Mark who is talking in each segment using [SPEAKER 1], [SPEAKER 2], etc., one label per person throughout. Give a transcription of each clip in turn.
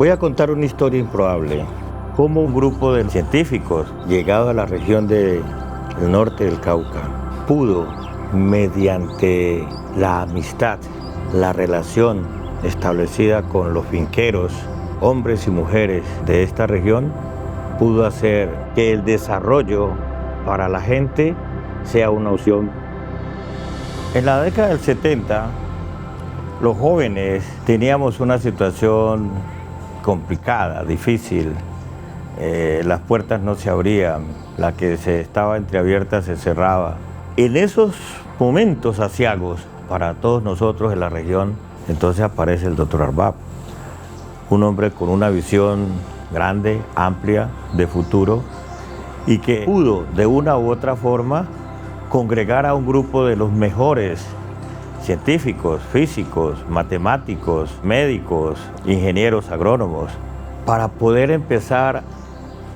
[SPEAKER 1] Voy a contar una historia improbable. Cómo un grupo de científicos llegados a la región del norte del Cauca pudo, mediante la amistad, la relación establecida con los finqueros, hombres y mujeres de esta región, pudo hacer que el desarrollo para la gente sea una opción. En la década del 70, los jóvenes teníamos una situación complicada, difícil. Las puertas no se abrían, la que se estaba entreabierta se cerraba. En esos momentos aciagos para todos nosotros en la región, entonces aparece el doctor Arbab, un hombre con una visión grande, amplia, de futuro, y que pudo de una u otra forma congregar a un grupo de los mejores científicos, físicos, matemáticos, médicos, ingenieros, agrónomos, para poder empezar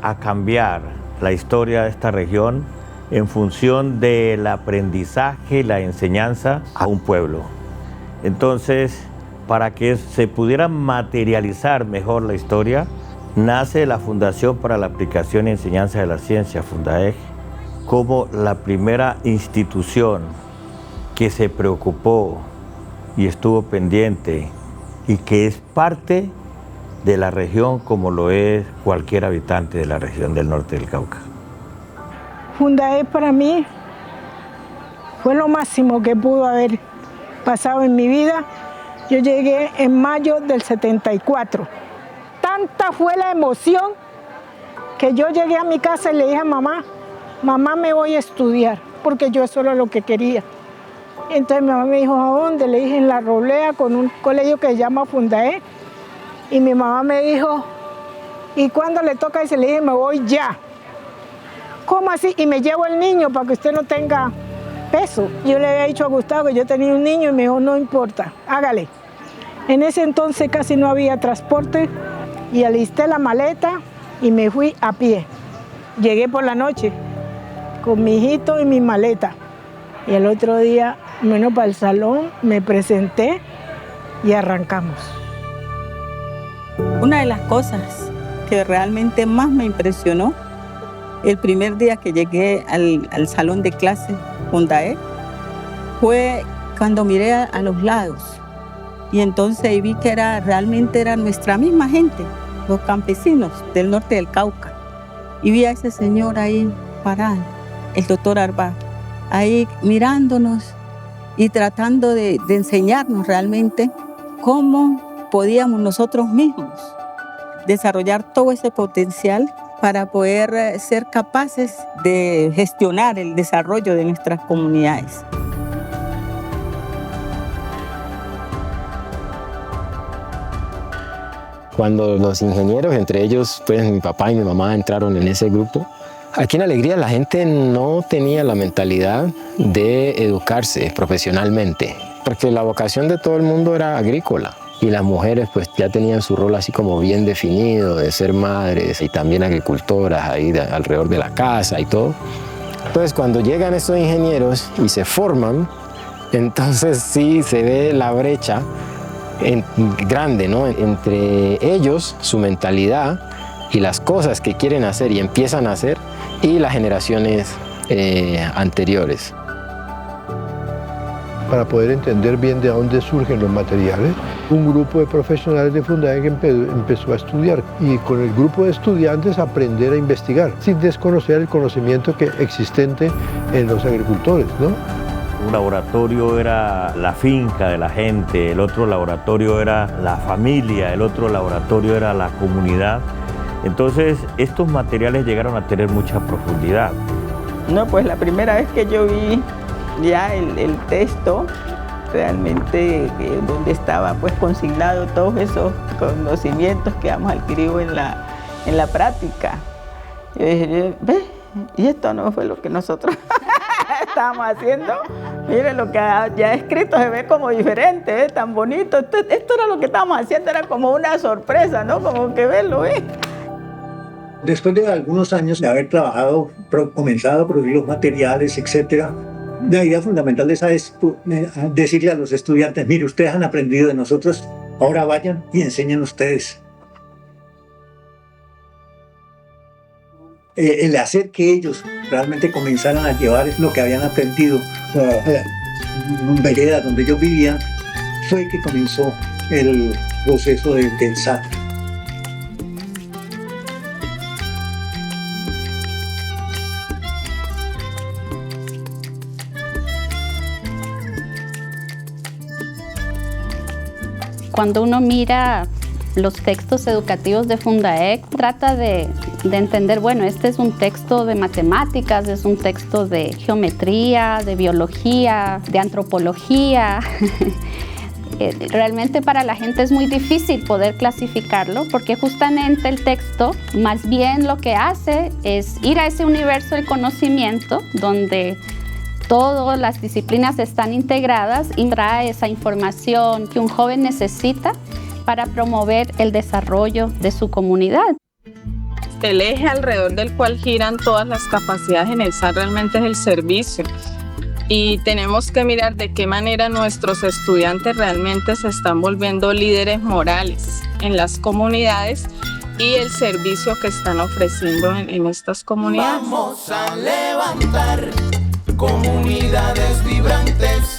[SPEAKER 1] a cambiar la historia de esta región en función del aprendizaje, la enseñanza a un pueblo. Entonces, para que se pudiera materializar mejor la historia, nace la Fundación para la Aplicación y Enseñanza de la Ciencia, Fundaeg, como la primera institución que se preocupó y estuvo pendiente y que es parte de la región como lo es cualquier habitante de la región del norte del Cauca.
[SPEAKER 2] Fundaeg para mí fue lo máximo que pudo haber pasado en mi vida. Yo llegué en mayo del 74. Tanta fue la emoción que yo llegué a mi casa y le dije a mamá, mamá, me voy a estudiar, porque yo eso era lo que quería. Entonces mi mamá me dijo, ¿a dónde? Le dije, en La Roblea, con un colegio que se llama Fundaeg. Y mi mamá me dijo, ¿y cuándo le toca? Y se le dije, me voy ya. ¿Cómo así? Y me llevo el niño para que usted no tenga peso. Yo le había dicho a Gustavo que yo tenía un niño y me dijo, no importa, hágale. En ese entonces casi no había transporte y alisté la maleta y me fui a pie. Llegué por la noche con mi hijito y mi maleta. Y el otro día, bueno, para el salón, me presenté y arrancamos.
[SPEAKER 3] Una de las cosas que realmente más me impresionó el primer día que llegué al salón de clase Fundaeg fue cuando miré a los lados y entonces vi que realmente era nuestra misma gente, los campesinos del norte del Cauca. Y vi a ese señor ahí parado, el doctor Arbab, ahí mirándonos y tratando de enseñarnos realmente cómo podíamos nosotros mismos desarrollar todo ese potencial para poder ser capaces de gestionar el desarrollo de nuestras comunidades.
[SPEAKER 4] Cuando los ingenieros, entre ellos pues mi papá y mi mamá, entraron en ese grupo, aquí en Alegría la gente no tenía la mentalidad de educarse profesionalmente, porque la vocación de todo el mundo era agrícola. Y las mujeres pues ya tenían su rol así como bien definido de ser madres y también agricultoras ahí alrededor de la casa y todo. Entonces cuando llegan estos ingenieros y se forman, entonces sí se ve la brecha grande, ¿no? Entre ellos, su mentalidad y las cosas que quieren hacer y empiezan a hacer y las generaciones anteriores.
[SPEAKER 5] Para poder entender bien de dónde surgen los materiales, un grupo de profesionales de Fundaeg empezó a estudiar y con el grupo de estudiantes aprender a investigar, sin desconocer el conocimiento existente en los agricultores, ¿no?
[SPEAKER 1] Un laboratorio era la finca de la gente, el otro laboratorio era la familia, el otro laboratorio era la comunidad. Entonces, estos materiales llegaron a tener mucha profundidad.
[SPEAKER 3] No, pues la primera vez que yo vi ya el texto, realmente donde estaba pues consignado todos esos conocimientos que vamos a adquirir en la práctica. Yo dije, ¿ves? Y esto no fue lo que nosotros estábamos haciendo. Mire, lo que ya escrito se ve como diferente, ¿ves? Tan bonito. Esto era lo que estábamos haciendo, era como una sorpresa, ¿no? Como que verlo, ¿ves?
[SPEAKER 6] Después de algunos años de haber trabajado, comenzado a producir los materiales, etcétera, la idea fundamental de esa es decirle a los estudiantes, mire, ustedes han aprendido de nosotros, ahora vayan y enseñen ustedes. el hacer que ellos realmente comenzaran a llevar lo que habían aprendido en veredas donde ellos vivían, fue que comenzó el proceso del SAT.
[SPEAKER 7] Cuando uno mira los textos educativos de Fundaec, trata de entender, bueno, este es un texto de matemáticas, es un texto de geometría, de biología, de antropología. Realmente para la gente es muy difícil poder clasificarlo porque justamente el texto más bien lo que hace es ir a ese universo del conocimiento donde todas las disciplinas están integradas y trae esa información que un joven necesita para promover el desarrollo de su comunidad.
[SPEAKER 8] El eje alrededor del cual giran todas las capacidades en el SAT realmente es el servicio. Y tenemos que mirar de qué manera nuestros estudiantes realmente se están volviendo líderes morales en las comunidades y el servicio que están ofreciendo en estas comunidades.
[SPEAKER 9] Vamos a levantar comunidades vibrantes.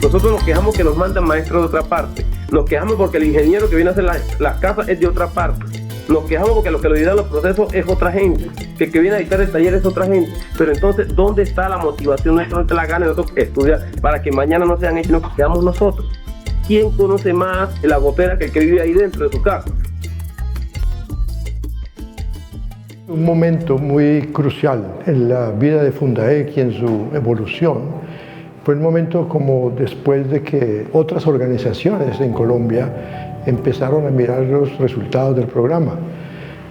[SPEAKER 10] Nosotros nos quejamos que nos mandan maestros de otra parte. Nos quejamos porque el ingeniero que viene a hacer las casas es de otra parte. Nos quejamos porque lo que lo dirán los procesos es otra gente. Que el que viene a dictar el taller es otra gente. Pero entonces, ¿dónde está la motivación nuestra, dónde está la gana de nosotros estudiar para que mañana no sean ellos, sino que seamos nosotros? ¿Quién conoce más la gotera que el que vive ahí dentro de su casa?
[SPEAKER 5] Un momento muy crucial en la vida de Fundaec y en su evolución fue el momento como después de que otras organizaciones en Colombia empezaron a mirar los resultados del programa.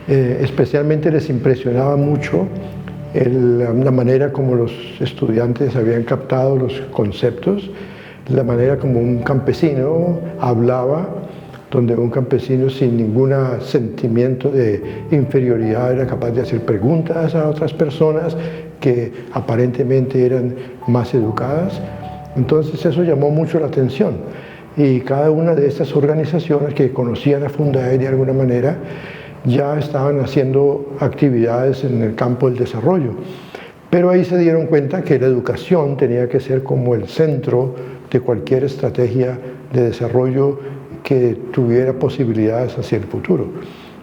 [SPEAKER 5] Especialmente les impresionaba mucho la manera como los estudiantes habían captado los conceptos, la manera como un campesino hablaba, donde un campesino sin ningún sentimiento de inferioridad era capaz de hacer preguntas a otras personas que aparentemente eran más educadas. Entonces eso llamó mucho la atención y cada una de estas organizaciones que conocían a Fundaec de alguna manera ya estaban haciendo actividades en el campo del desarrollo. Pero ahí se dieron cuenta que la educación tenía que ser como el centro de cualquier estrategia de desarrollo que tuviera posibilidades hacia el futuro.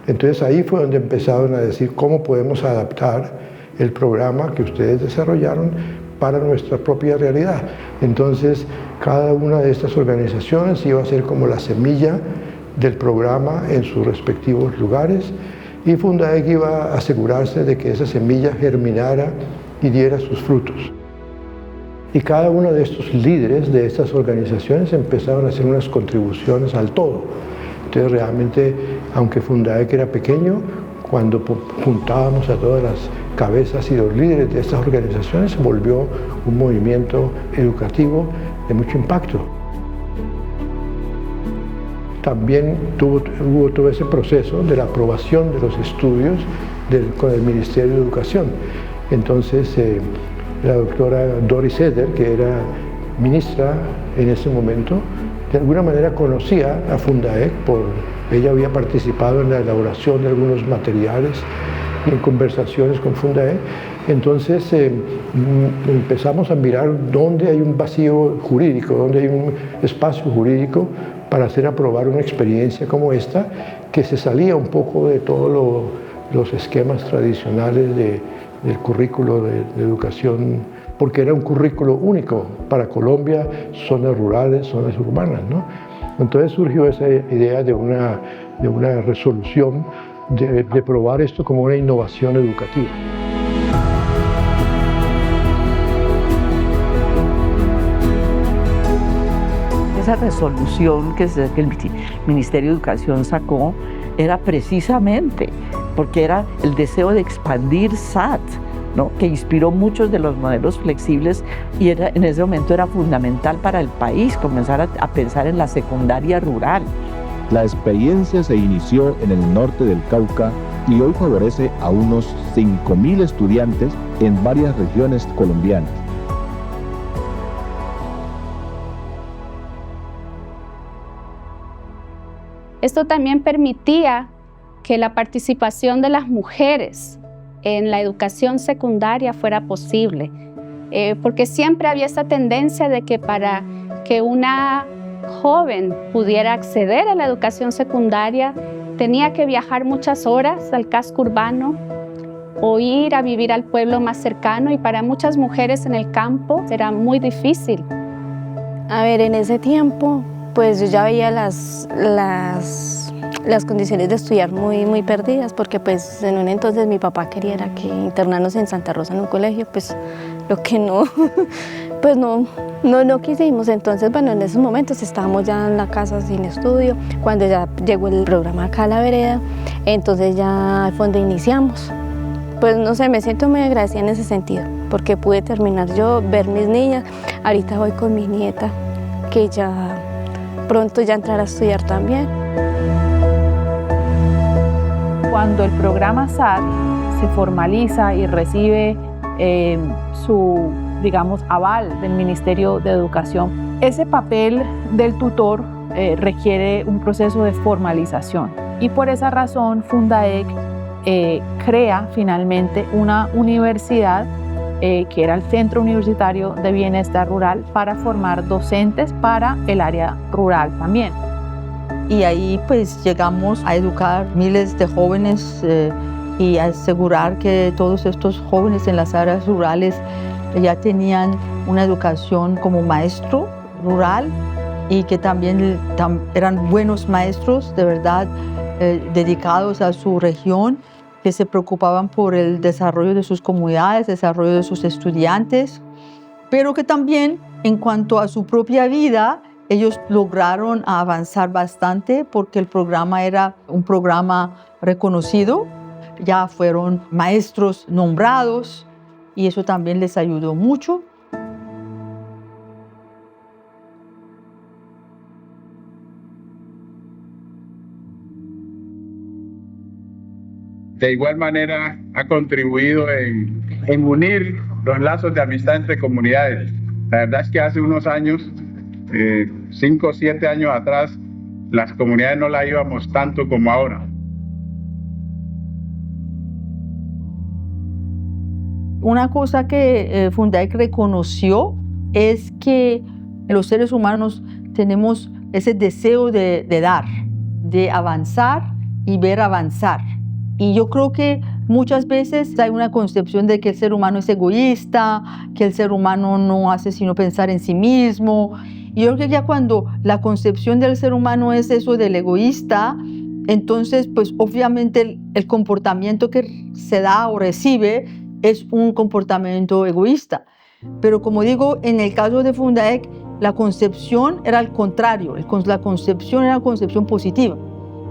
[SPEAKER 5] Entonces ahí fue donde empezaron a decir cómo podemos adaptar el programa que ustedes desarrollaron para nuestra propia realidad. Entonces cada una de estas organizaciones iba a ser como la semilla del programa en sus respectivos lugares y Fundaec iba a asegurarse de que esa semilla germinara y diera sus frutos. Y cada uno de estos líderes de estas organizaciones empezaron a hacer unas contribuciones al todo. Entonces realmente, aunque Fundaec era pequeño, cuando juntábamos a todas las cabezas y los líderes de estas organizaciones, se volvió un movimiento educativo de mucho impacto. También hubo todo ese proceso de la aprobación de los estudios con el Ministerio de Educación. Entonces, la doctora Doris Eder, que era ministra en ese momento, de alguna manera conocía a Fundaec, ella había participado en la elaboración de algunos materiales y en conversaciones con Fundaec. Entonces empezamos a mirar dónde hay un vacío jurídico, dónde hay un espacio jurídico para hacer aprobar una experiencia como esta, que se salía un poco de todos los esquemas tradicionales del currículo de educación, porque era un currículo único para Colombia, zonas rurales, zonas urbanas, ¿no? Entonces surgió esa idea de una resolución de probar esto como una innovación educativa.
[SPEAKER 11] Esa resolución que el Ministerio de Educación sacó era precisamente porque era el deseo de expandir SAT, ¿no? Que inspiró muchos de los modelos flexibles y en ese momento era fundamental para el país comenzar a pensar en la secundaria rural.
[SPEAKER 12] La experiencia se inició en el norte del Cauca y hoy favorece a unos 5.000 estudiantes en varias regiones colombianas.
[SPEAKER 7] Esto también permitía que la participación de las mujeres en la educación secundaria fuera posible, porque siempre había esa tendencia de que para que una joven pudiera acceder a la educación secundaria tenía que viajar muchas horas al casco urbano o ir a vivir al pueblo más cercano, y para muchas mujeres en el campo era muy difícil.
[SPEAKER 13] A ver, en ese tiempo pues yo ya veía las condiciones de estudiar muy perdidas, porque pues en un entonces mi papá quería era que internarnos en Santa Rosa en un colegio, pues lo que no, pues no quisimos. Entonces, bueno, en esos momentos estábamos ya en la casa sin estudio. Cuando ya llegó el programa acá a la vereda, entonces ya fue donde iniciamos. Pues no sé, me siento muy agradecida en ese sentido, porque pude terminar yo, ver mis niñas. Ahorita voy con mi nieta, que ya pronto ya entrará a estudiar también.
[SPEAKER 14] Cuando el programa SAT se formaliza y recibe su, digamos, aval del Ministerio de Educación, ese papel del tutor requiere un proceso de formalización, y por esa razón Fundaec crea finalmente una universidad que era el Centro Universitario de Bienestar Rural, para formar docentes para el área rural también.
[SPEAKER 3] Y ahí pues llegamos a educar miles de jóvenes y a asegurar que todos estos jóvenes en las áreas rurales ya tenían una educación como maestro rural, y que también eran buenos maestros de verdad, dedicados a su región, que se preocupaban por el desarrollo de sus comunidades, desarrollo de sus estudiantes, pero que también en cuanto a su propia vida, ellos lograron avanzar bastante, porque el programa era un programa reconocido, ya fueron maestros nombrados, y eso también les ayudó mucho.
[SPEAKER 15] De igual manera ha contribuido en unir los lazos de amistad entre comunidades. La verdad es que hace unos años, 5 o 7 años atrás, las comunidades no la íbamos tanto como ahora.
[SPEAKER 3] Una cosa que Fundaec reconoció es que los seres humanos tenemos ese deseo de dar, de avanzar y ver avanzar. Y yo creo que muchas veces hay una concepción de que el ser humano es egoísta, que el ser humano no hace sino pensar en sí mismo. Y yo creo que ya cuando la concepción del ser humano es eso del egoísta, entonces pues obviamente el comportamiento que se da o recibe es un comportamiento egoísta. Pero como digo, en el caso de Fundaec, la concepción era al contrario, la concepción era una concepción positiva.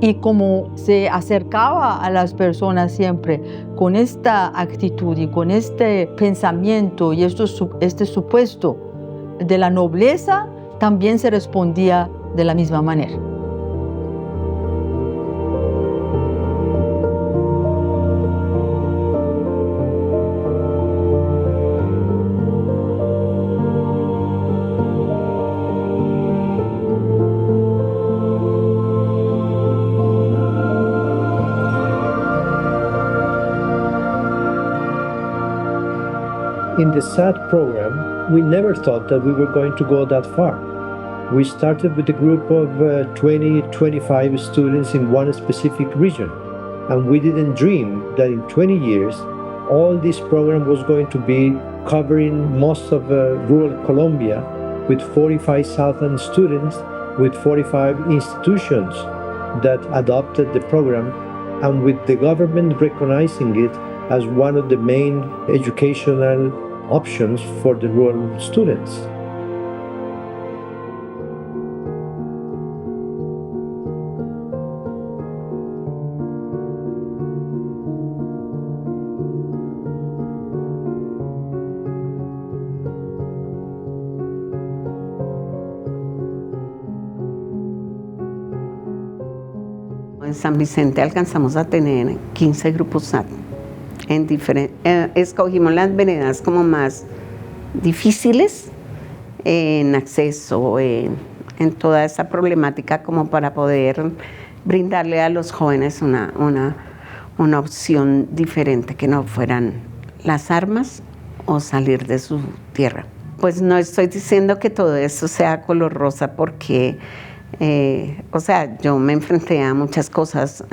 [SPEAKER 3] Y como se acercaba a las personas siempre con esta actitud y con este pensamiento y este supuesto de la nobleza, también se respondía de la misma manera.
[SPEAKER 5] In the SAT program, we never thought that we were going to go that far. We started with a group of 20-25 students in one specific region, and we didn't dream that in 20 years, all this program was going to be covering most of rural Colombia with 45,000 students, with 45 institutions that adopted the program, and with the government recognizing it as one of the main educational options for the rural students.
[SPEAKER 16] En San Vicente alcanzamos a tener 15 grupos SAT. Escogimos las veredas como más difíciles en acceso, en toda esa problemática, como para poder brindarle a los jóvenes una una opción diferente que no fueran las armas o salir de su tierra. Pues no estoy diciendo que todo eso sea color rosa porque, o sea, yo me enfrenté a muchas cosas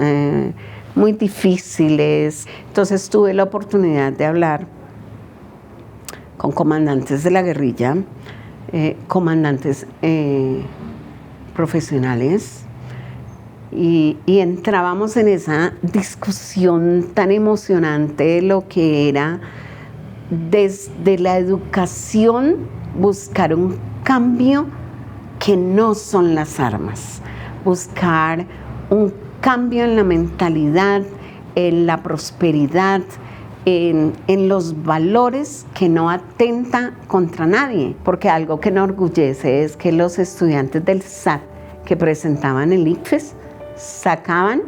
[SPEAKER 16] muy difíciles. Entonces tuve la oportunidad de hablar con comandantes de la guerrilla, comandantes profesionales, y entrábamos en esa discusión tan emocionante de lo que era desde la educación buscar un cambio que no son las armas, buscar un cambio en la mentalidad, en la prosperidad, en los valores que no atenta contra nadie, porque algo que nos enorgullece es que los estudiantes del SAT que presentaban el ICFES sacaban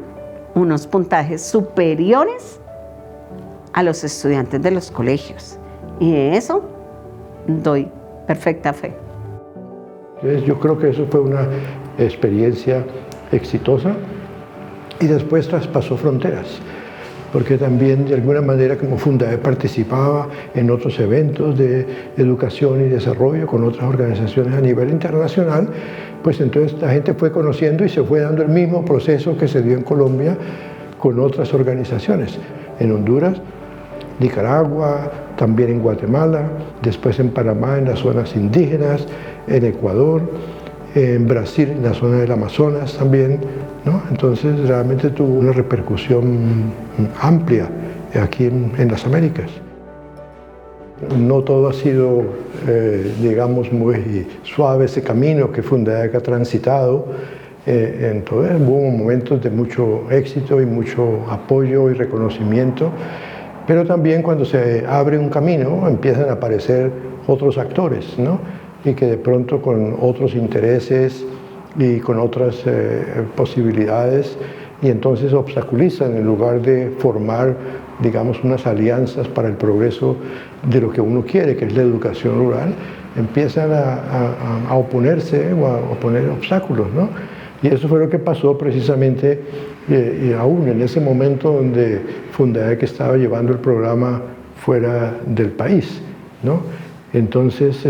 [SPEAKER 16] unos puntajes superiores a los estudiantes de los colegios, y de eso doy perfecta fe.
[SPEAKER 5] Entonces yo creo que eso fue una experiencia exitosa y después traspasó fronteras, porque también de alguna manera como Fundae participaba en otros eventos de educación y desarrollo con otras organizaciones a nivel internacional, pues entonces la gente fue conociendo y se fue dando el mismo proceso que se dio en Colombia con otras organizaciones, en Honduras, Nicaragua, también en Guatemala, después en Panamá, en las zonas indígenas, en Ecuador, en Brasil, en la zona del Amazonas también, ¿no? Entonces realmente tuvo una repercusión amplia aquí en las Américas. No todo ha sido, digamos, muy suave ese camino que Fundae ha transitado. Entonces hubo momentos de mucho éxito y mucho apoyo y reconocimiento, pero también cuando se abre un camino empiezan a aparecer otros actores, ¿no? Y que de pronto con otros intereses y con otras posibilidades, y entonces obstaculizan en lugar de formar, digamos, unas alianzas para el progreso de lo que uno quiere, que es la educación rural, empiezan a oponerse o a poner obstáculos, ¿no? Y eso fue lo que pasó precisamente aún en ese momento donde Fundae que estaba llevando el programa fuera del país, ¿no? Entonces,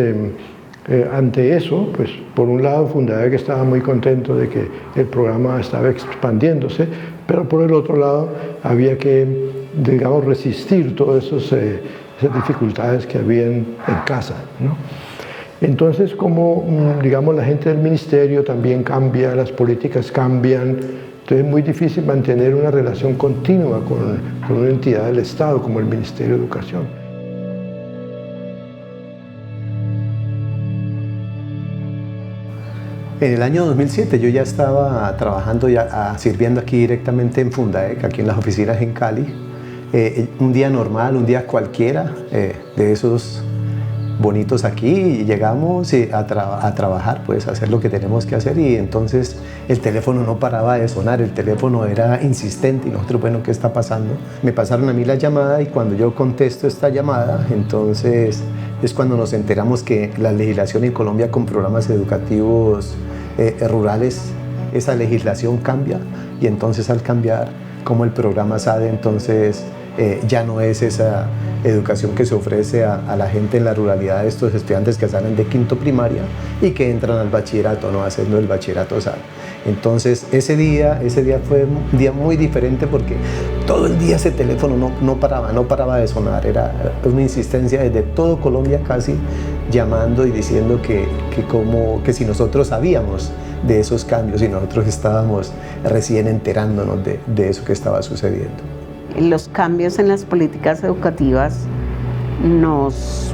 [SPEAKER 5] ante eso, pues por un lado Fundae que estaba muy contento de que el programa estaba expandiéndose, pero por el otro lado había que, digamos, resistir todas esas dificultades que habían en casa, ¿no? Entonces, como, digamos, la gente del ministerio también cambia, las políticas cambian, entonces es muy difícil mantener una relación continua con una entidad del Estado como el Ministerio de Educación.
[SPEAKER 17] En el año 2007 yo ya estaba trabajando, sirviendo aquí directamente en Fundae, aquí en las oficinas en Cali. Un día normal, un día cualquiera, de esos bonitos aquí, y llegamos a trabajar, pues a hacer lo que tenemos que hacer, y entonces el teléfono no paraba de sonar, el teléfono era insistente y nosotros, bueno, ¿qué está pasando? Me pasaron a mí la llamada y cuando yo contesto esta llamada, entonces es cuando nos enteramos que la legislación en Colombia con programas educativos rurales, esa legislación cambia, y entonces al cambiar, como el programa SADE, entonces ya no es esa educación que se ofrece a la gente en la ruralidad, de estos estudiantes que salen de quinto primaria y que entran al bachillerato, no haciendo el bachillerato SADE. Entonces ese día fue un día muy diferente porque todo el día ese teléfono no paraba de sonar, era una insistencia desde todo Colombia casi, llamando y diciendo que si nosotros sabíamos de esos cambios y nosotros estábamos recién enterándonos de eso que estaba sucediendo.
[SPEAKER 16] Los cambios en las políticas educativas nos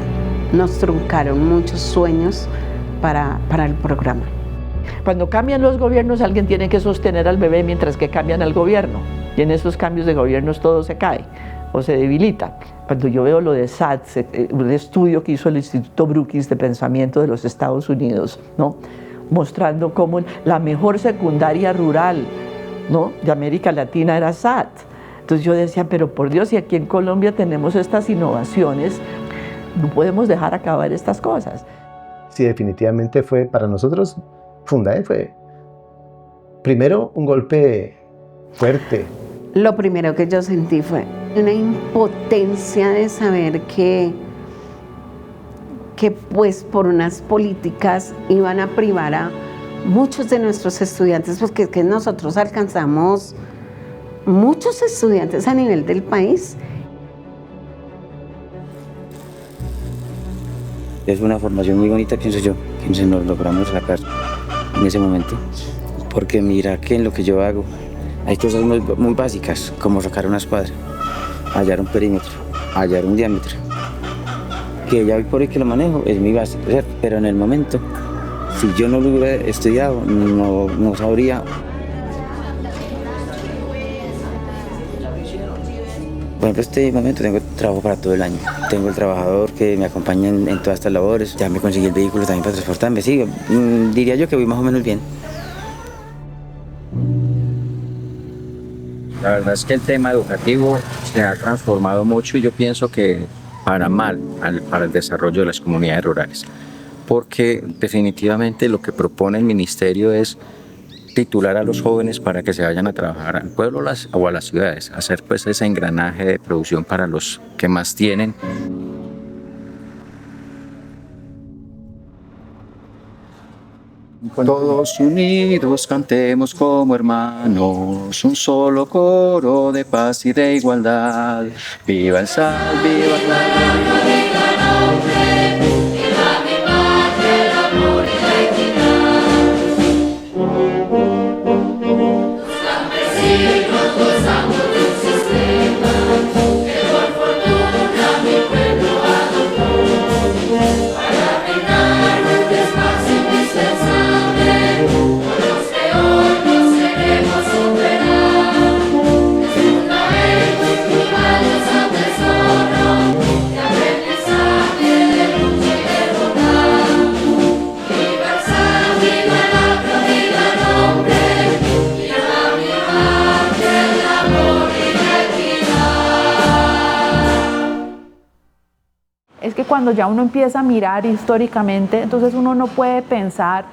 [SPEAKER 16] truncaron muchos sueños para el programa.
[SPEAKER 11] Cuando cambian los gobiernos, alguien tiene que sostener al bebé mientras que cambian al gobierno. Y en esos cambios de gobiernos todo se cae o se debilita. Cuando yo veo lo de SAT, un estudio que hizo el Instituto Brookings de Pensamiento de los Estados Unidos, ¿no?, mostrando cómo la mejor secundaria rural, ¿no?, de América Latina era SAT. Entonces yo decía, pero por Dios, si aquí en Colombia tenemos estas innovaciones, no podemos dejar acabar estas cosas.
[SPEAKER 17] Sí, definitivamente fue, para nosotros, Fundae fue primero un golpe fuerte.
[SPEAKER 16] lo primero que yo sentí fue una impotencia de saber que pues por unas políticas iban a privar a muchos de nuestros estudiantes, porque es que nosotros alcanzamos muchos estudiantes a nivel del país.
[SPEAKER 18] Es una formación muy bonita, pienso yo, que nos logramos sacar en ese momento, porque mira que en lo que yo hago hay cosas muy básicas, como sacar una escuadra, hallar un perímetro, hallar un diámetro, que ya hoy por hoy que lo manejo es muy básico, ¿cierto? Pero en el momento, si yo no lo hubiera estudiado, no sabría. Por ejemplo, este momento tengo trabajo para todo el año. Tengo el trabajador que me acompaña en todas estas labores. Ya me conseguí el vehículo también para transportarme. Sí, diría yo que voy más o menos bien.
[SPEAKER 19] La verdad es que el tema educativo se ha transformado mucho y yo pienso que para mal para el desarrollo de las comunidades rurales. Porque definitivamente lo que propone el ministerio es titular a los jóvenes para que se vayan a trabajar al pueblo o a las ciudades, hacer pues ese engranaje de producción para los que más tienen. Todos unidos cantemos como hermanos, un solo coro de paz y de igualdad. Viva el sal, viva el sal, viva el nombre, viva mi patria, el amor y la equidad. Los campesinos gozamos de un sistema que por fortuna mi pueblo adoptó para brindar un espacio indispensable por los que hoy nos queremos superar. Es fundamento valioso tesoro de aprendizaje, de lucha y de bondad. Viva el sal, viva el agro, viva el hombre, viva mi patria, el amor y la equidad.
[SPEAKER 14] Es que cuando ya uno empieza a mirar históricamente, entonces uno no puede pensar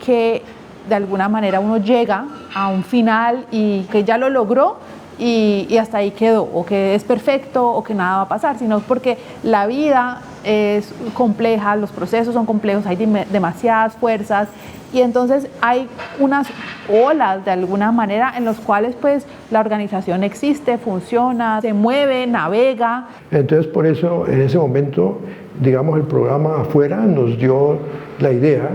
[SPEAKER 14] que de alguna manera uno llega a un final y que ya lo logró y hasta ahí quedó, o que es perfecto o que nada va a pasar, sino porque la vida es compleja, los procesos son complejos, hay demasiadas fuerzas y entonces hay unas olas de alguna manera en las cuales pues la organización existe, funciona, se mueve, navega.
[SPEAKER 5] Entonces por eso en ese momento, digamos, el programa afuera nos dio la idea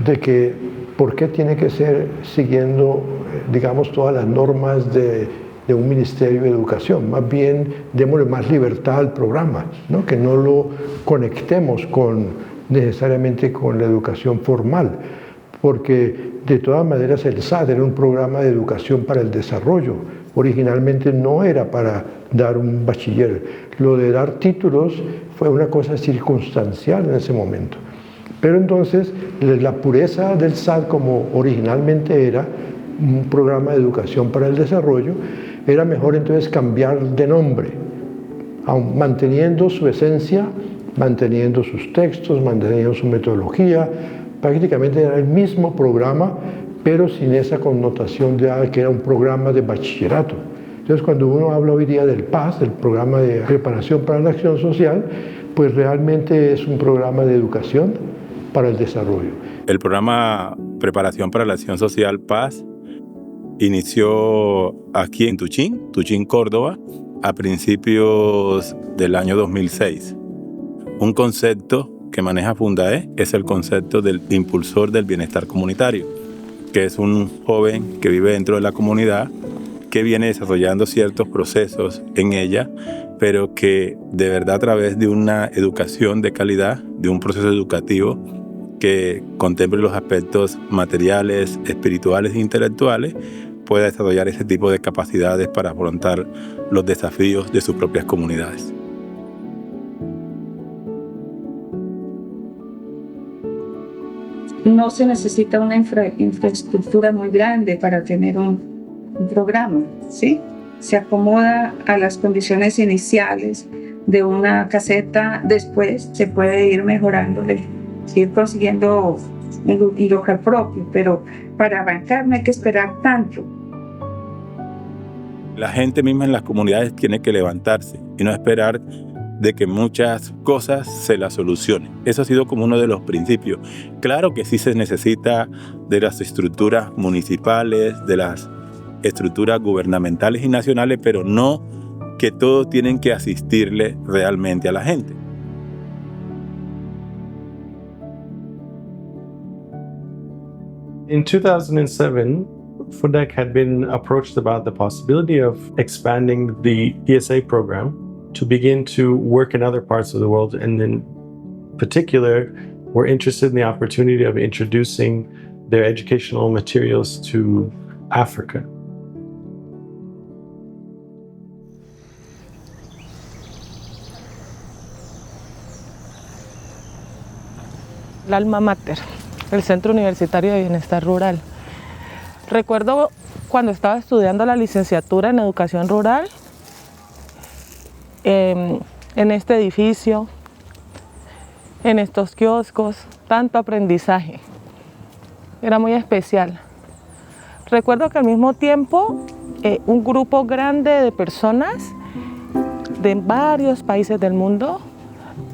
[SPEAKER 5] de que por qué tiene que ser siguiendo, digamos, todas las normas de un Ministerio de Educación. Más bien, démosle más libertad al programa, ¿no? Que no lo conectemos necesariamente con la educación formal, porque de todas maneras el SAT era un programa de educación para el desarrollo. Originalmente no era para dar un bachiller. Lo de dar títulos fue una cosa circunstancial en ese momento. Pero entonces la pureza del SAT, como originalmente era un programa de educación para el desarrollo, era mejor entonces cambiar de nombre, aun manteniendo su esencia, manteniendo sus textos, manteniendo su metodología. Prácticamente era el mismo programa, pero sin esa connotación de que era un programa de bachillerato. Entonces, cuando uno habla hoy día del PAS, del Programa de Preparación para la Acción Social, pues realmente es un programa de educación para el desarrollo.
[SPEAKER 20] El programa Preparación para la Acción Social PAS inició aquí en Tuchín, Córdoba, a principios del año 2006. Un concepto que maneja Fundae es el concepto del impulsor del bienestar comunitario, que es un joven que vive dentro de la comunidad, que viene desarrollando ciertos procesos en ella, pero que de verdad a través de una educación de calidad, de un proceso educativo que contemple los aspectos materiales, espirituales e intelectuales, pueda desarrollar ese tipo de capacidades para afrontar los desafíos de sus propias comunidades.
[SPEAKER 21] No se necesita una infraestructura muy grande para tener un programa, ¿sí? Se acomoda a las condiciones iniciales de una caseta, después se puede ir mejorándole, ir consiguiendo un local propio, pero para arrancar no hay que esperar tanto.
[SPEAKER 20] La gente misma en las comunidades tiene que levantarse y no esperar de que muchas cosas se las solucionen. Eso ha sido como uno de los principios. Claro que sí se necesita de las estructuras municipales, de las estructuras gubernamentales y nacionales, pero no que todos tienen que asistirle realmente a la gente.
[SPEAKER 2] In 2007, Fundac had been approached about the possibility of expanding the PSA program to begin to work in other parts of the world, and in particular, we're interested in the opportunity of introducing their educational materials to Africa.
[SPEAKER 22] El alma mater, el Centro Universitario de Bienestar Rural. Recuerdo cuando estaba estudiando la licenciatura en Educación Rural, en este edificio, en estos kioscos, tanto aprendizaje. Era muy especial. Recuerdo que al mismo tiempo un grupo grande de personas de varios países del mundo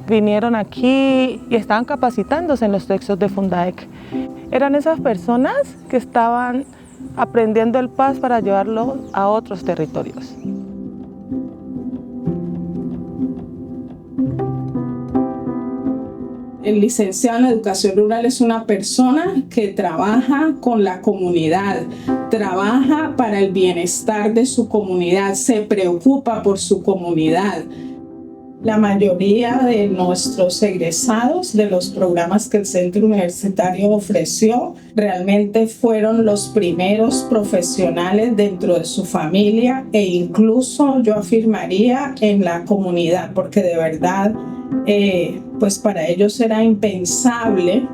[SPEAKER 22] vinieron aquí y estaban capacitándose en los textos de Fundaec. Eran esas personas que estaban aprendiendo el paz para llevarlo a otros territorios.
[SPEAKER 8] El licenciado en Educación Rural es una persona que trabaja con la comunidad, trabaja para el bienestar de su comunidad, se preocupa por su comunidad. La mayoría de nuestros egresados de los programas que el Centro Universitario ofreció realmente fueron los primeros profesionales dentro de su familia e incluso yo afirmaría en la comunidad, porque de verdad pues para ellos era impensable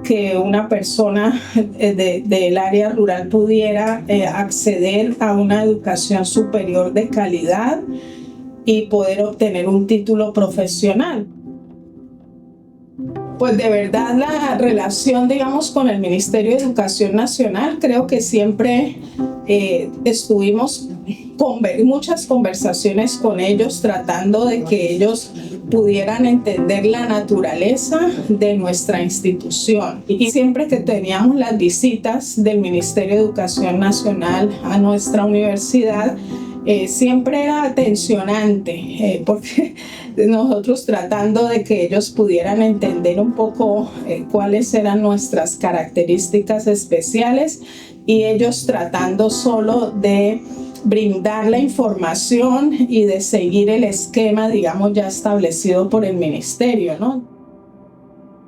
[SPEAKER 8] que una persona del área rural pudiera acceder a una educación superior de calidad y poder obtener un título profesional. Pues de verdad la relación, digamos, con el Ministerio de Educación Nacional, creo que siempre estuvimos con muchas conversaciones con ellos, tratando de que ellos pudieran entender la naturaleza de nuestra institución. Y siempre que teníamos las visitas del Ministerio de Educación Nacional a nuestra universidad, siempre era tensionante, porque nosotros tratando de que ellos pudieran entender un poco cuáles eran nuestras características especiales y ellos tratando solo de brindar la información y de seguir el esquema, digamos, ya establecido por el ministerio, ¿no?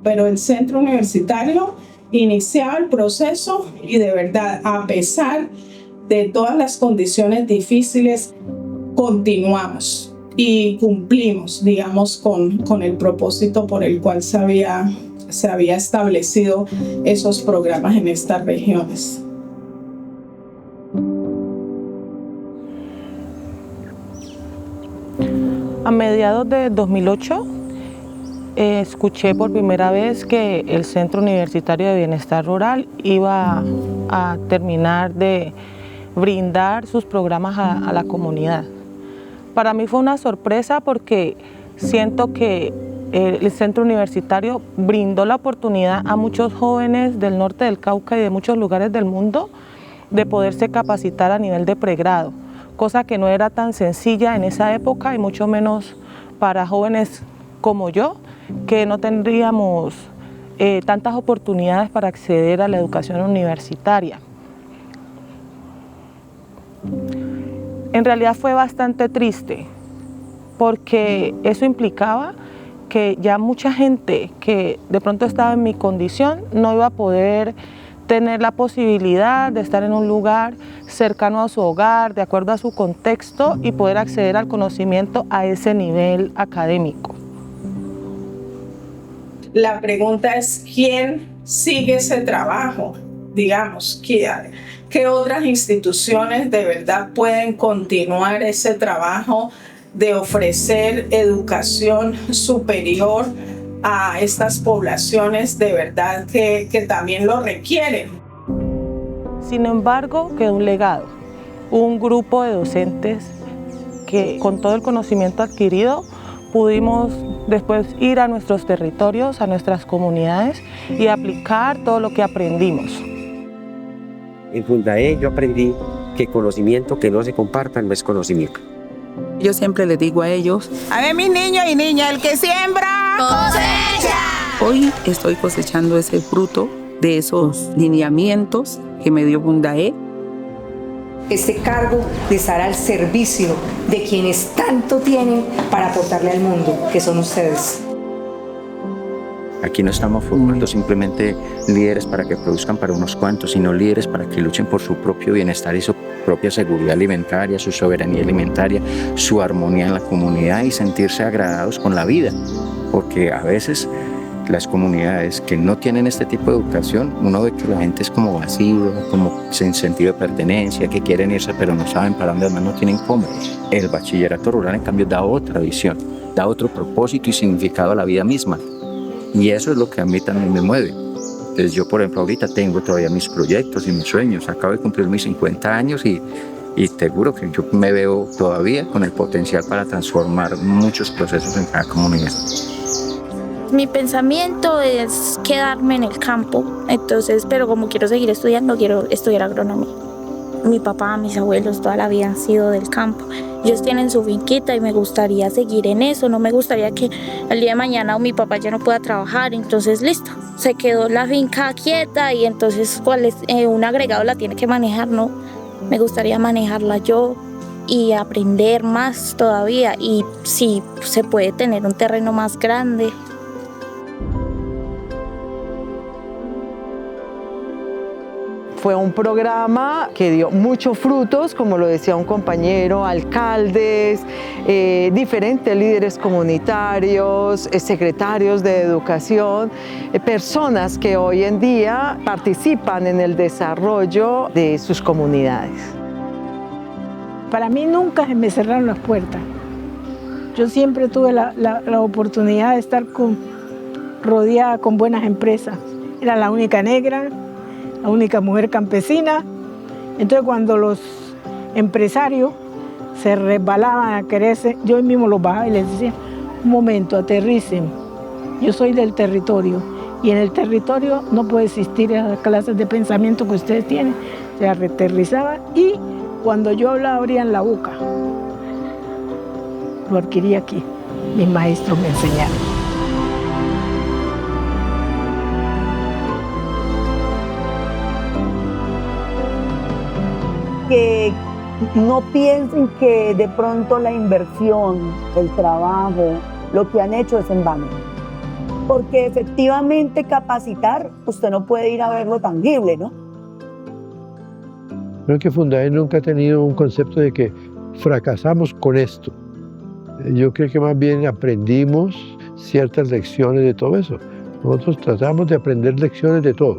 [SPEAKER 8] Pero el centro universitario iniciaba el proceso y de verdad, a pesar de todas las condiciones difíciles, continuamos y cumplimos, digamos, con el propósito por el cual se había establecido esos programas en estas regiones.
[SPEAKER 22] A mediados de 2008 escuché por primera vez que el Centro Universitario de Bienestar Rural iba a terminar de brindar sus programas a la comunidad. Para mí fue una sorpresa porque siento que el Centro Universitario brindó la oportunidad a muchos jóvenes del norte del Cauca y de muchos lugares del mundo de poderse capacitar a nivel de pregrado, cosa que no era tan sencilla en esa época y mucho menos para jóvenes como yo, que no tendríamos tantas oportunidades para acceder a la educación universitaria. En realidad fue bastante triste, porque eso implicaba que ya mucha gente que de pronto estaba en mi condición no iba a poder tener la posibilidad de estar en un lugar cercano a su hogar, de acuerdo a su contexto, y poder acceder al conocimiento a ese nivel académico.
[SPEAKER 8] La pregunta es, ¿quién sigue ese trabajo? Digamos, ¿qué otras instituciones de verdad pueden continuar ese trabajo de ofrecer educación superior a estas poblaciones de verdad que también lo requieren?
[SPEAKER 22] Sin embargo, quedó un legado. un grupo de docentes que con todo el conocimiento adquirido pudimos después ir a nuestros territorios, a nuestras comunidades y aplicar todo lo que aprendimos.
[SPEAKER 1] En Fundae yo aprendí que conocimiento que no se comparta no es conocimiento.
[SPEAKER 4] Yo siempre les digo a ellos, a ver mis niños y niñas, el que siembra, cosecha. Hoy estoy cosechando ese fruto de esos lineamientos que me dio Fundae.
[SPEAKER 23] Este cargo de estar al servicio de quienes tanto tienen para aportarle al mundo, que son ustedes.
[SPEAKER 18] Aquí no estamos formando simplemente líderes para que produzcan para unos cuantos, sino líderes para que luchen por su propio bienestar y su propia seguridad alimentaria, su soberanía alimentaria, su armonía en la comunidad y sentirse agradados con la vida. Porque a veces las comunidades que no tienen este tipo de educación, uno ve que la gente es como vacío, como sin sentido de pertenencia, que quieren irse pero no saben para dónde, además no tienen cómo. El bachillerato rural en cambio da otra visión, da otro propósito y significado a la vida misma. Y eso es lo que a mí también me mueve. Entonces yo, por ejemplo, ahorita tengo todavía mis proyectos y mis sueños. Acabo de cumplir mis 50 años y te juro que yo me veo todavía con el potencial para transformar muchos procesos en cada comunidad.
[SPEAKER 24] Mi pensamiento es quedarme en el campo, entonces, pero como quiero seguir estudiando, quiero estudiar agronomía. Mi papá, mis abuelos, toda la vida han sido del campo. Ellos tienen su finquita y me gustaría seguir en eso. No me gustaría que el día de mañana mi papá ya no pueda trabajar, entonces listo, se quedó la finca quieta y entonces ¿cuál es? Un agregado la tiene que manejar, ¿no? Me gustaría manejarla yo y aprender más todavía y si se puede tener un terreno más grande.
[SPEAKER 11] Fue un programa que dio muchos frutos, como lo decía un compañero, alcaldes, diferentes líderes comunitarios, secretarios de educación, personas que hoy en día participan en el desarrollo de sus comunidades.
[SPEAKER 25] Para mí nunca se me cerraron las puertas. Yo siempre tuve la oportunidad de estar rodeada con buenas empresas. Era la única negra, la única mujer campesina. Entonces cuando los empresarios se resbalaban a quererse, yo mismo los bajaba y les decía, un momento, aterricen, yo soy del territorio y en el territorio no puede existir esas clases de pensamiento que ustedes tienen. Se aterrizaban y cuando yo hablaba abrían la boca. Lo adquirí aquí, mis maestros me enseñaron.
[SPEAKER 26] Que no piensen que de pronto la inversión, el trabajo, lo que han hecho es en vano. Porque efectivamente capacitar, usted no puede ir a verlo tangible, ¿no?
[SPEAKER 5] Creo que Fundae nunca ha tenido un concepto de que fracasamos con esto. Yo creo que más bien aprendimos ciertas lecciones de todo eso. Nosotros tratamos de aprender lecciones de todo,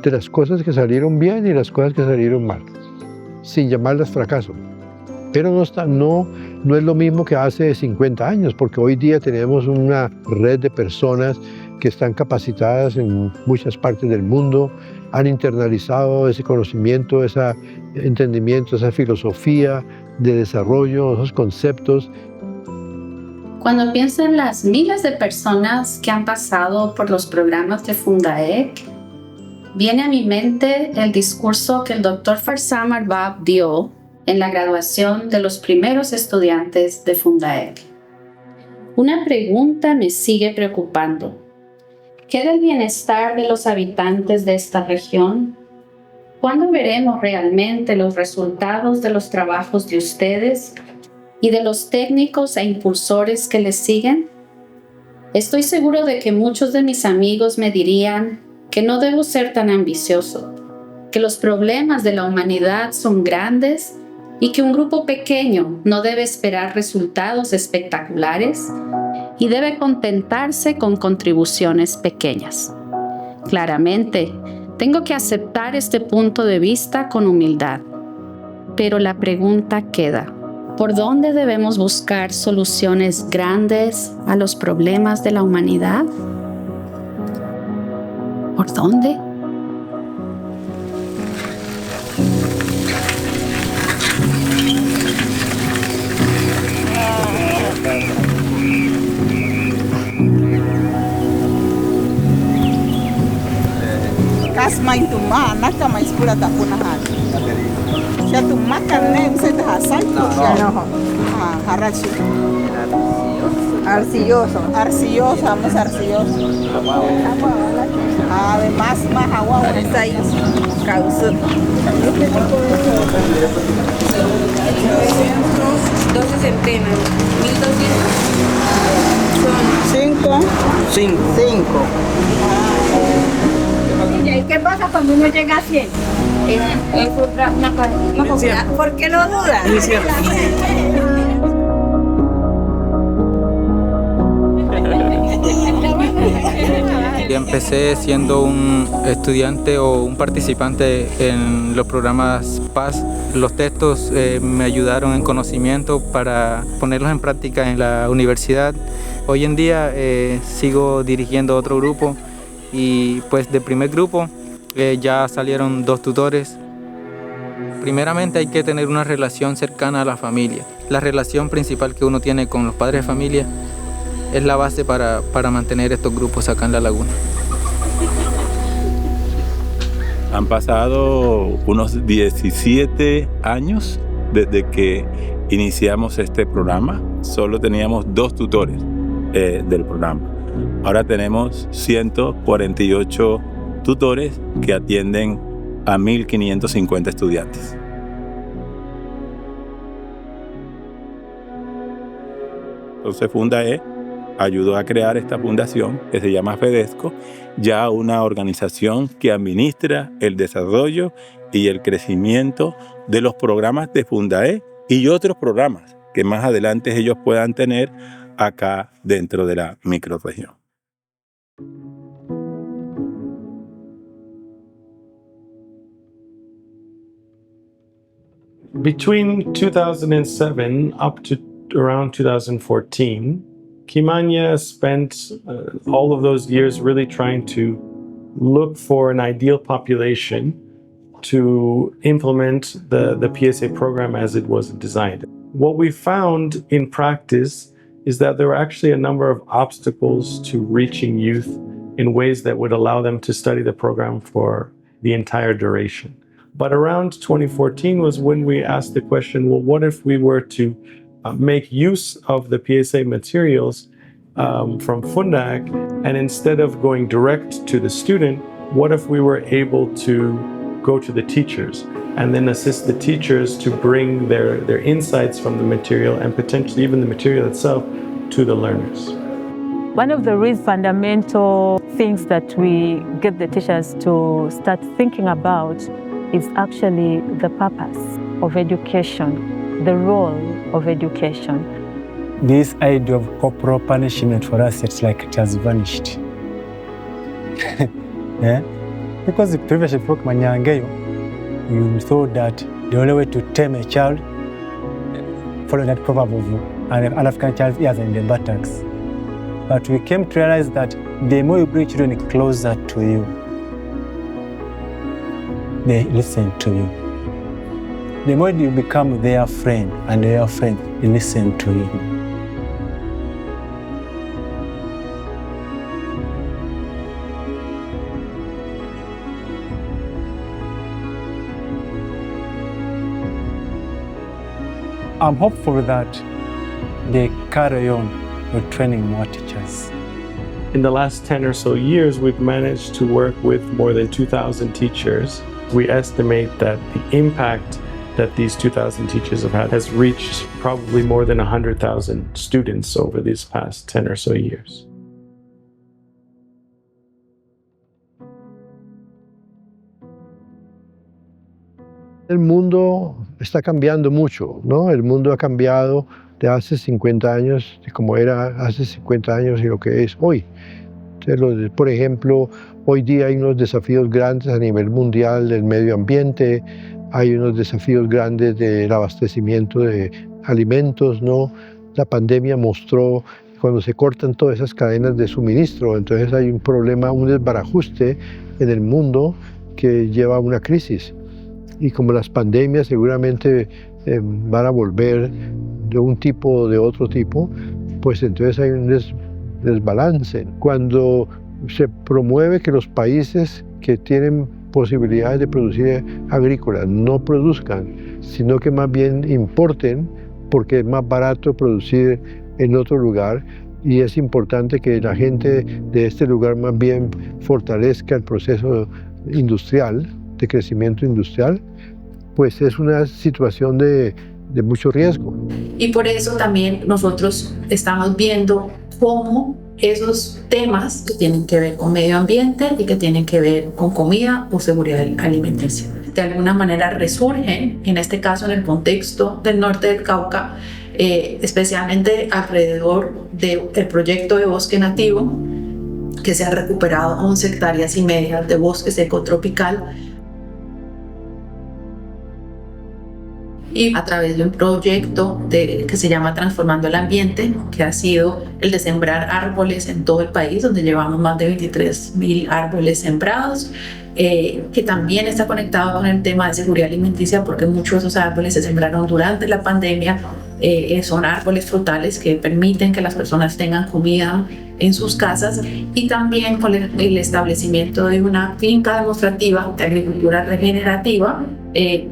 [SPEAKER 5] de las cosas que salieron bien y las cosas que salieron mal, sin llamarlas fracaso. Pero no es lo mismo que hace 50 años, porque hoy día tenemos una red de personas que están capacitadas en muchas partes del mundo, han internalizado ese conocimiento, ese entendimiento, esa filosofía de desarrollo, esos conceptos.
[SPEAKER 7] Cuando pienso en las miles de personas que han pasado por los programas de Fundae, viene a mi mente el discurso que el Dr. Farsam Arbab dio en la graduación de los primeros estudiantes de Fundae. Una pregunta me sigue preocupando. ¿Qué del bienestar de los habitantes de esta región? ¿Cuándo veremos realmente los resultados de los trabajos de ustedes y de los técnicos e impulsores que les siguen? Estoy seguro de que muchos de mis amigos me dirían que no debo ser tan ambicioso, que los problemas de la humanidad son grandes y que un grupo pequeño no debe esperar resultados espectaculares y debe contentarse con contribuciones pequeñas. Claramente, tengo que aceptar este punto de vista con humildad, pero la pregunta queda: ¿por dónde debemos buscar soluciones grandes a los problemas de la humanidad? ¿Por dónde?
[SPEAKER 3] Nas main tuma naka mais pura ta punahan. Ya tuma carne se te hasan no. Harachi. Arcilloso. Arcilloso, vamos arcilloso. Además más agua está ahí. Causa.
[SPEAKER 4] 12 centenas, 1200.
[SPEAKER 3] Son 5.
[SPEAKER 25] ¿Y qué pasa cuando uno llega a 100? ¿Por qué lo duda?
[SPEAKER 6] Yo empecé siendo un estudiante o un participante en los programas PAS. Los textos me ayudaron en conocimiento para ponerlos en práctica en la universidad. Hoy en día sigo dirigiendo otro grupo y pues del primer grupo ya salieron 2 tutores. Primeramente hay que tener una relación cercana a la familia. La relación principal que uno tiene con los padres de familia es la base para mantener estos grupos acá en La Laguna.
[SPEAKER 20] Han pasado unos 17 años desde que iniciamos este programa. Solo teníamos 2 tutores del programa. Ahora tenemos 148 tutores que atienden a 1.550 estudiantes. Entonces Fundae ayudó a crear esta fundación que se llama FEDESCO, ya una organización que administra el desarrollo y el crecimiento de los programas de Fundae y otros programas que más adelante ellos puedan tener acá dentro de la microrregión.
[SPEAKER 2] Between 2007 up to around 2014, Kimanya spent all of those years really trying to look for an ideal population to implement the PSA program as it was designed. What we found in practice is that there were actually a number of obstacles to reaching youth in ways that would allow them to study the program for the entire duration. But around 2014 was when we asked the question, well, what if we were to make use of the PSA materials from Fundac, and instead of going direct to the student, what if we were able to go to the teachers and then assist the teachers to bring their insights from the material and potentially even the material itself to the learners.
[SPEAKER 9] One of the really fundamental things that we get the teachers to start thinking about is actually the purpose of education, the role of education.
[SPEAKER 10] This idea of corporal punishment for us, it's like it has vanished. Yeah? Because the previous book, Manyangeyo, you thought that the only way to tame a child, follow that proverb of an African child's ears in the buttocks. But we came to realize that the more you bring children closer to you, they listen to you. The more you become their friend, and their friend, they listen to you. I'm hopeful that they carry on with training more teachers.
[SPEAKER 2] In the last 10 or so years, we've managed to work with more than 2,000 teachers. We estimate that the impact that these 2,000 teachers have had has reached probably more than 100,000 students over these past 10 or so years.
[SPEAKER 5] El mundo está cambiando mucho, ¿no? El mundo ha cambiado de hace 50 años, de como era hace 50 años y lo que es hoy. Entonces, por ejemplo, hoy día hay unos desafíos grandes a nivel mundial del medio ambiente, hay unos desafíos grandes del abastecimiento de alimentos, ¿no? La pandemia mostró cuando se cortan todas esas cadenas de suministro, entonces hay un problema, un desbarajuste en el mundo que lleva a una crisis. Y como las pandemias seguramente van a volver de un tipo o de otro tipo, pues entonces hay un desbalance. Cuando se promueve que los países que tienen posibilidades de producir agrícolas no produzcan, sino que más bien importen porque es más barato producir en otro lugar, y es importante que la gente de este lugar más bien fortalezca el proceso industrial, de crecimiento industrial, pues es una situación de mucho riesgo.
[SPEAKER 12] Y por eso también nosotros estamos viendo cómo esos temas que tienen que ver con medio ambiente y que tienen que ver con comida o seguridad alimenticia, de alguna manera resurgen, en este caso en el contexto del norte del Cauca, especialmente alrededor del proyecto de bosque nativo, que se han recuperado 11 hectáreas y media de bosque seco tropical, y a través de un proyecto que se llama Transformando el Ambiente, que ha sido el de sembrar árboles en todo el país, donde llevamos más de 23.000 árboles sembrados, que también está conectado con el tema de seguridad alimenticia, porque muchos de esos árboles se sembraron durante la pandemia. Son árboles frutales que permiten que las personas tengan comida en sus casas, y también con el establecimiento de una finca demostrativa de agricultura regenerativa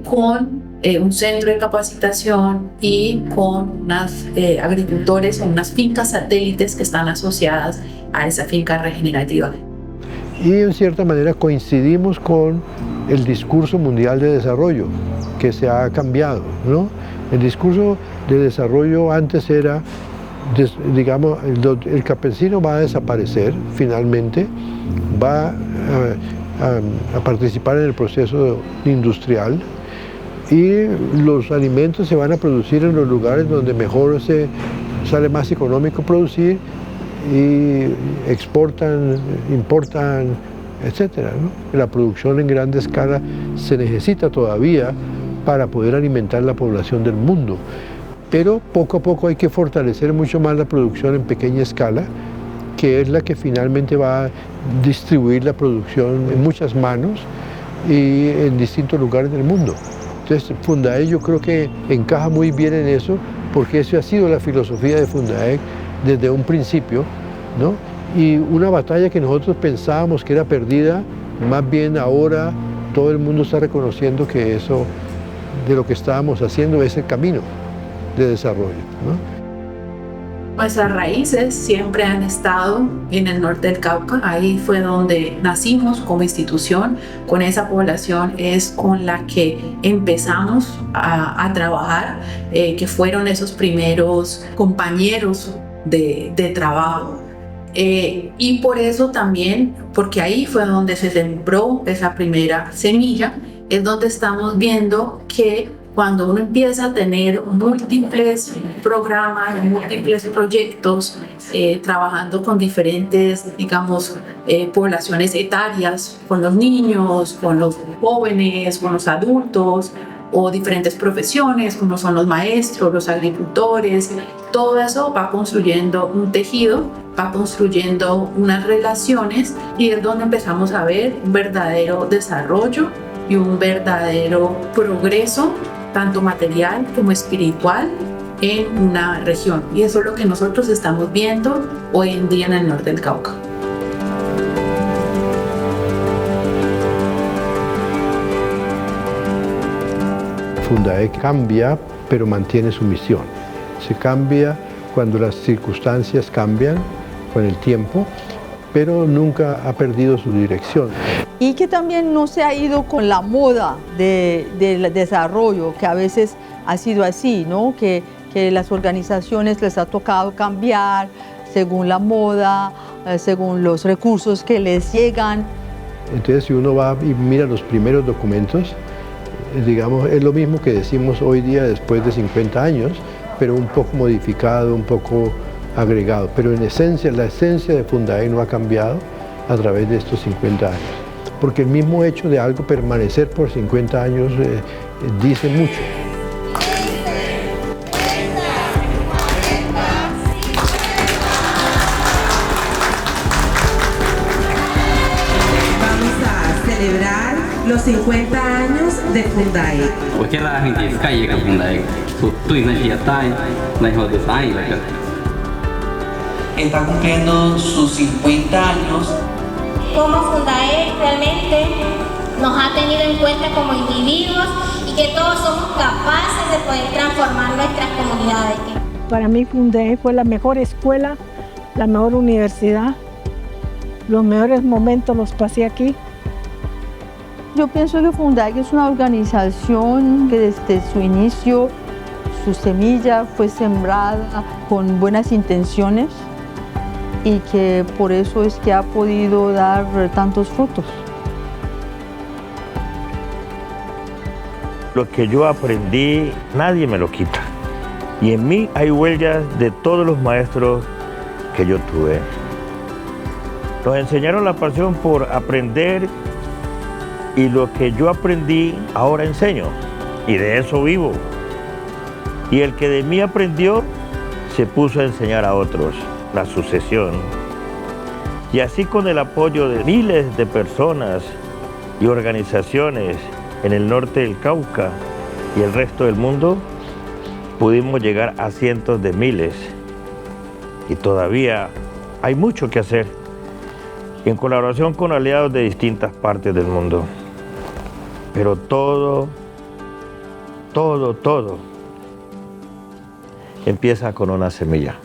[SPEAKER 12] con un centro de capacitación y con unos agricultores o unas fincas satélites que están asociadas a esa finca regenerativa.
[SPEAKER 5] Y en cierta manera coincidimos con el discurso mundial de desarrollo que se ha cambiado, ¿no? El discurso de desarrollo antes era, digamos, el campesino va a desaparecer finalmente, va a participar en el proceso industrial, y los alimentos se van a producir en los lugares donde mejor sale más económico producir, y exportan, importan, etcétera, ¿no? La producción en grande escala se necesita todavía para poder alimentar la población del mundo, pero poco a poco hay que fortalecer mucho más la producción en pequeña escala, que es la que finalmente va a distribuir la producción en muchas manos y en distintos lugares del mundo. Entonces, Fundaec yo creo que encaja muy bien en eso, porque eso ha sido la filosofía de Fundaec desde un principio, ¿no? Y una batalla que nosotros pensábamos que era perdida, más bien ahora todo el mundo está reconociendo que eso de lo que estábamos haciendo es el camino de desarrollo, ¿no?
[SPEAKER 12] Nuestras raíces siempre han estado en el norte del Cauca. Ahí fue donde nacimos como institución. Con esa población es con la que empezamos a trabajar, que fueron esos primeros compañeros de trabajo. Y por eso también, porque ahí fue donde se sembró esa primera semilla, es donde estamos viendo que cuando uno empieza a tener múltiples programas, múltiples proyectos, trabajando con diferentes, digamos, poblaciones etarias, con los niños, con los jóvenes, con los adultos, o diferentes profesiones, como son los maestros, los agricultores, todo eso va construyendo un tejido, va construyendo unas relaciones, y es donde empezamos a ver un verdadero desarrollo y un verdadero progreso, tanto material como espiritual, en una región. Y eso es lo que nosotros estamos viendo hoy en día en el norte del Cauca.
[SPEAKER 5] Fundaec cambia, pero mantiene su misión. Se cambia cuando las circunstancias cambian con el tiempo, pero nunca ha perdido su dirección.
[SPEAKER 13] Y que también no se ha ido con la moda del desarrollo, que a veces ha sido así, ¿no? Que las organizaciones les ha tocado cambiar según la moda, según los recursos que les llegan.
[SPEAKER 5] Entonces, si uno va y mira los primeros documentos, digamos, es lo mismo que decimos hoy día después de 50 años, pero un poco modificado, un poco agregado. Pero en esencia, la esencia de Fundaec no ha cambiado a través de estos 50 años. Porque el mismo hecho de algo permanecer por 50 años dice mucho.
[SPEAKER 15] Vamos a celebrar los 50 años de Fundaec.
[SPEAKER 16] Porque a gente fica com Fundaec, tu energia está na roda
[SPEAKER 17] Está cumpliendo sus 50 años
[SPEAKER 24] cómo Fundae realmente nos ha tenido en cuenta como individuos y que todos somos capaces de poder transformar nuestras comunidades.
[SPEAKER 25] Para mí Fundae fue la mejor escuela, la mejor universidad. Los mejores momentos los pasé aquí.
[SPEAKER 13] Yo pienso que Fundae es una organización que desde su inicio, su semilla fue sembrada con buenas intenciones y que por eso es que ha podido dar tantos frutos.
[SPEAKER 8] Lo que yo aprendí, nadie me lo quita. Y en mí hay huellas de todos los maestros que yo tuve. Nos enseñaron la pasión por aprender y lo que yo aprendí ahora enseño y de eso vivo. Y el que de mí aprendió se puso a enseñar a otros, la sucesión. Y así con el apoyo de miles de personas y organizaciones en el norte del Cauca y el resto del mundo, pudimos llegar a cientos de miles. Y todavía hay mucho que hacer, en colaboración con aliados de distintas partes del mundo. Pero todo empieza con una semilla.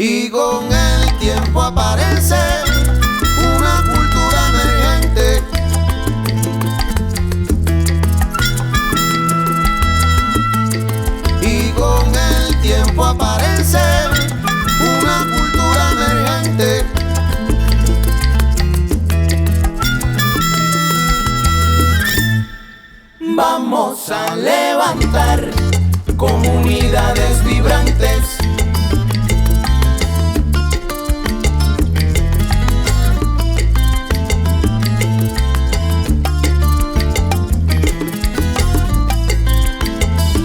[SPEAKER 14] Y con el tiempo aparece una cultura emergente. Y con el tiempo aparece una cultura emergente. Vamos a levantar comunidades vibrantes.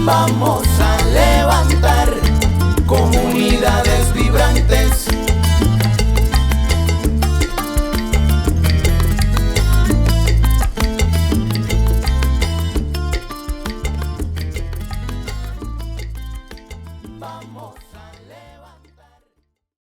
[SPEAKER 14] Vamos a